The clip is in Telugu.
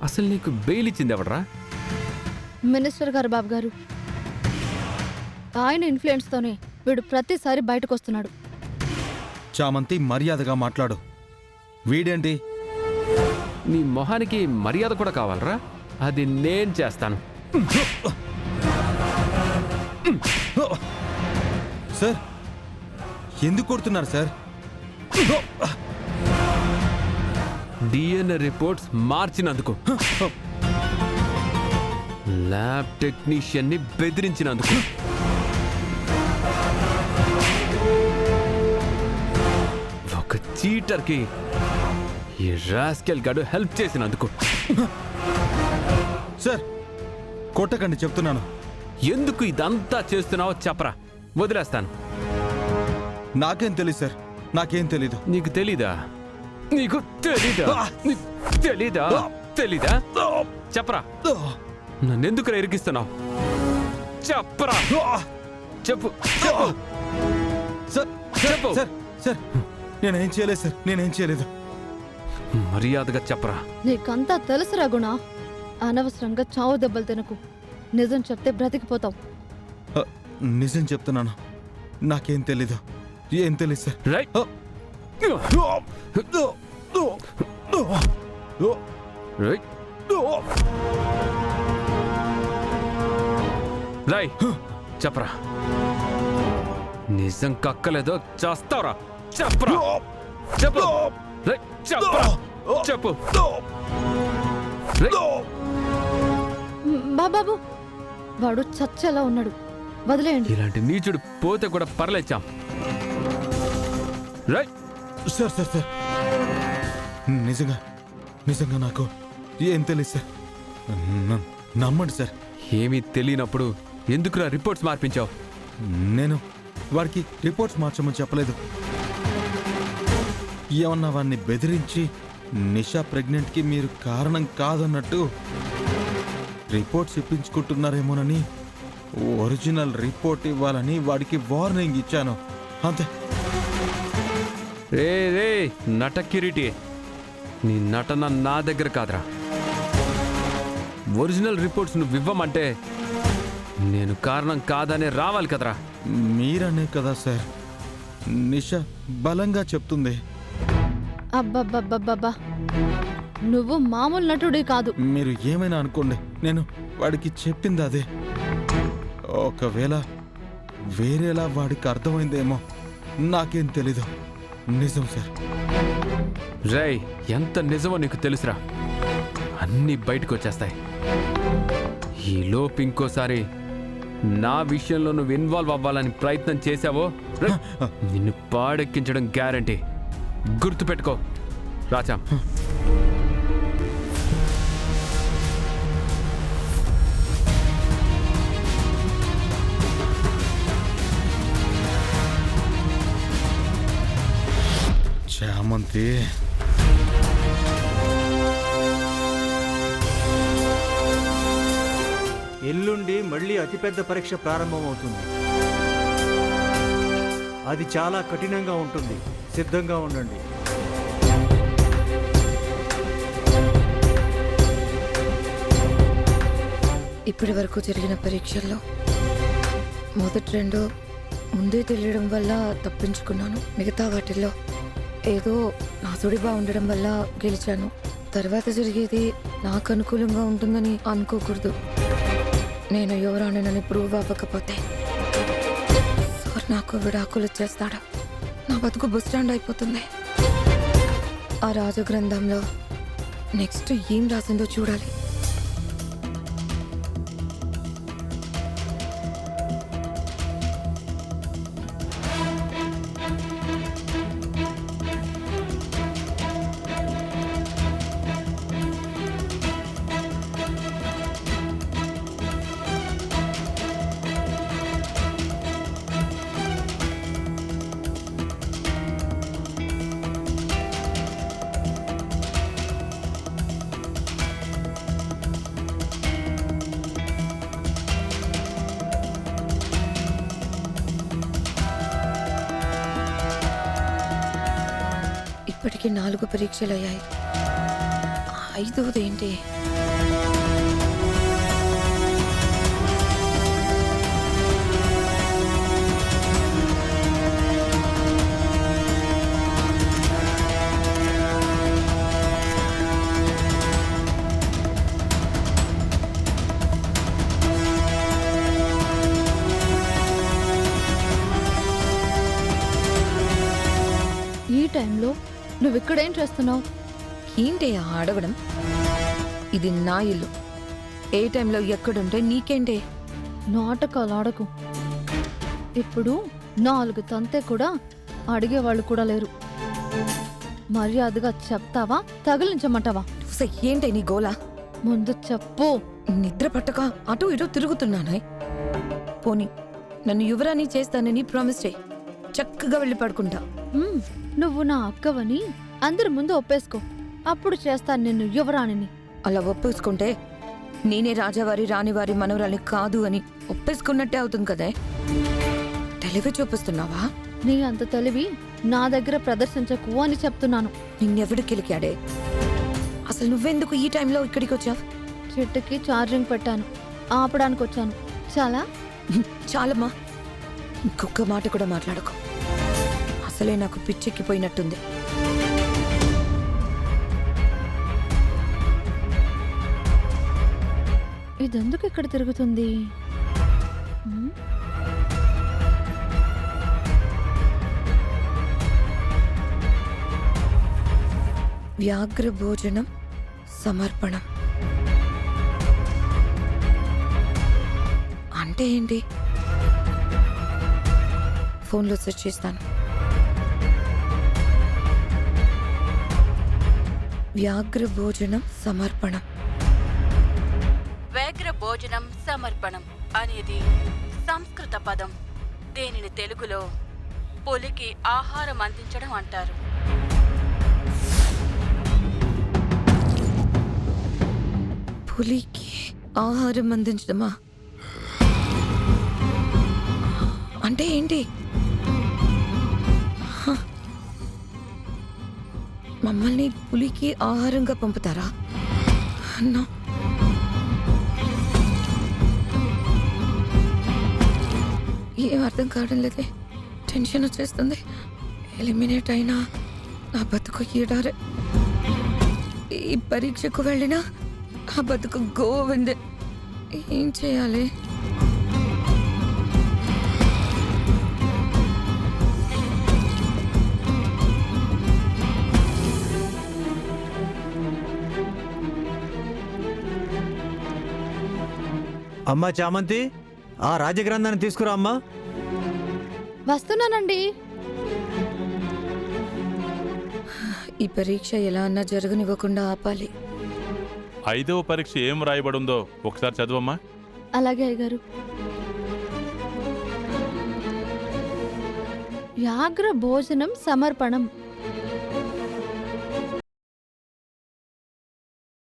అసలు నీకు బెయిల్ ఇచ్చింది ఎవడరా? మినిస్టర్ గారు బాబు గారు. ఆయన ఇన్ఫ్లుయెన్స్తోనే వీడు ప్రతిసారి బయటకు వస్తున్నాడు. చామంతి మర్యాదగా మాట్లాడు. వీడేంటి? నీ మొహానికి మర్యాద కూడా కావాలరా? అది నేను చేస్తాను. సార్ ఎందుకు కొడుతున్నారు సార్? డిఎన్ఏ రిపోర్ట్స్ మార్చినందుకు, ల్యాబ్ టెక్నీషియన్ ని బెదిరించినందుకు, ఒక చీటర్ కి ఈ రాస్కెల్ గాడు హెల్ప్ చేసినందుకు. సార్ కొట్టకండి చెప్తున్నాను. ఎందుకు ఇదంతా చేస్తున్నావో చెప్పరా, వదిలేస్తాను. నాకేం తెలీదు సార్, నాకేం తెలీదు. నీకు తెలీదా? నీకు తెలీదా? నీకు తెలీదా? తెలీదా? చెప్పరా, నన్నెందుకు ఇరికిస్తున్నావు? చెప్పరా, చెప్పు చెప్పు సార్ చెప్పు. సార్ సార్ నేనేం చేయలేదు సార్, నేనేం చేయలేదు. మర్యాదగా చెప్పరా. నీకంతా తెలుసురా గుణ. అనవసరంగా చావు దెబ్బలు తినకు. నిజం చెప్తే బ్రతికిపోతావు. నిజం చెప్తున్నాను, నాకేం తెలీదు, ఏం తెలీదు సార్. రైట్ రైట్ రై చెప్పరా. నిజం కక్కలేదో చేస్తావురా. చెప్పరా, చెప్పు. రై చెప్పరా, చెప్పు. బాబాబు వాడు చచ్చేలా ఉన్నాడు, వదిలేయండి. ఇలాంటి నీచుడు పోతే కూడా పర్లేచాం. రై సార్ సార్ సార్ నిజంగా నిజంగా నాకు ఏం తెలియదు సార్, నమ్మండి సార్. ఏమీ తెలియనప్పుడు ఎందుకురా రిపోర్ట్స్ మార్పించావు? నేను వాడికి రిపోర్ట్స్ మార్చమని చెప్పలేదు. ఏమన్నా వాడిని బెదిరించి నిషా ప్రెగ్నెంట్కి మీరు కారణం కాదన్నట్టు రిపోర్ట్స్ ఇప్పించుకుంటున్నారేమోనని ఒరిజినల్ రిపోర్ట్ ఇవ్వాలని వాడికి వార్నింగ్ ఇచ్చాను, అంతే. రే రే నటకిరీటి, నీ నటన నా దగ్గర కాదురా. ఒరిజినల్ రిపోర్ట్స్ నువ్వు ఇవ్వమంటే నేను కారణం కాదనే రావాలి కదరా. మీరనే కదా సార్ నిషా బలంగా చెప్తుంది. అబ్బబ్బబ్బబ్బబ్బా, నువ్వు మామూలు నటుడి కాదు. మీరు ఏమైనా అనుకోండి, నేను వాడికి చెప్పింది అదే. ఒకవేళ వేరేలా వాడికి అర్థమైందేమో, నాకేం తెలీదు. నిజం సార్. రేయ్ ఎంత నిజమో నీకు తెలుసురా. అన్నీ బయటకు వచ్చేస్తాయి. ఈ లోపు ఇంకోసారి నా విషయంలో నువ్వు ఇన్వాల్వ్ అవ్వాలని ప్రయత్నం చేశావో నిన్ను పాడెక్కించడం గ్యారంటీ. గుర్తుపెట్టుకో రాజా. చామంతి ఎల్లుండి మళ్ళీ అతిపెద్ద పరీక్ష ప్రారంభమవుతుంది. అది చాలా కఠినంగా ఉంటుంది, సిద్ధంగా ఉండండి. ఇప్పటి వరకు జరిగిన పరీక్షల్లో మొదటి రెండు ముందే తెలియడం వల్ల తప్పించుకున్నాను. మిగతా వాటిల్లో ఏదో నా సుడిబా ఉండడం వల్ల గెలిచాను. తర్వాత జరిగేది నాకు అనుకూలంగా ఉంటుందని అనుకోకూడదు. నేను యువరాణినని ప్రూవ్ అవ్వకపోతే సార్ నాకు విడాకులు చేస్తాడు. నా బతుకు బస్ స్టాండ్ అయిపోతుంది. ఆ రాజగ్రంథంలో నెక్స్ట్ ఏం రాసిందో చూడాలి. ఇప్పటికి 4 పరీక్షలు అయ్యాయి. 5వది ఏంటి? నువ్వు ఇక్కడేం చేస్తున్నావు? ఏంటి ఆ అడగడం? ఇది నా ఇల్లు. ఏ టైంలో ఎక్కడుంటే నీకేంటే? నాటకాలు ఆడకు. ఇప్పుడు 4 తంతే కూడా అడిగేవాళ్ళు కూడా లేరు. మర్యాదగా చెప్తావా తగిలించమంటావా? ఏంటే నీ గోలా? ముందు చెప్పు. నిద్ర పట్టక అటు ఇటు తిరుగుతున్నానే. పోనీ నన్ను యువరాణి చేస్తానని ప్రామిస్ చేయి. చక్కగా వెళ్ళి పడుకుంటా. నువ్వు నా అక్కవని అందరి ముందు ఒప్పేసుకో. అప్పుడు చేస్తాను నిన్ను యువరాణిని. అలా ఒప్పేసుకుంటే నేనే రాజావారి రాణివారి మనవరాలి కాదు అని ఒప్పేసుకున్నట్టే అవుతుంది కదే. తెలివి చూపిస్తున్నావా? నీ అంత తెలివి నా దగ్గర ప్రదర్శించకు అని చెప్తున్నాను. నిన్నెవడు కిలికాడే? అసలు నువ్వెందుకు ఈ టైంలో ఇక్కడికి వచ్చావు? చెట్టుకి ఛార్జింగ్ పెట్టాను, ఆపడానికి వచ్చాను. చాలా చాలమ్మా, ఇంకొక మాట కూడా మాట్లాడకు. అసలే నాకు పిచ్చెక్కిపోయినట్టుంది. ఇదెందుకు ఇక్కడ తిరుగుతుంది? వ్యాఘ్ర భోజనం సమర్పణం అంటే ఏంటి? ఫోన్లో సెర్చ్ చేస్తాను. వ్యాఘ్ర భోజనం సమర్పణం. వ్యాఘ్ర భోజనం సమర్పణం అనేది సంస్కృత పదం. దీనిని తెలుగులో పులికి ఆహారం అందించడం అంటారు. పులికి ఆహారం అందించడమా? అంటే ఏంటి? మమ్మల్ని పులికి ఆహారంగా పంపుతారా? అన్నా, ఏం అర్థం కావడం లేదే. టెన్షన్ వచ్చేస్తుంది. ఎలిమినేట్ అయినా నా బతుకు ఈడారే. ఈ పరీక్షకు వెళ్ళినా ఆ బతుకు గోవిందే. ఏం చేయాలి? అమ్మా చామంతి, ఆ రాజగ్రంథాన్ని తీసుకురా అమ్మా. వస్తున్నానండి. ఈ పరీక్ష ఎలా అన్నా జరగనివ్వకుండా ఆపాలి. 5వ పరీక్ష ఏం రాయబడుందో ఒకసారి చదవమ్మా. అలాగే అయ్యగారు. వ్యాఘ్ర భోజనం సమర్పణం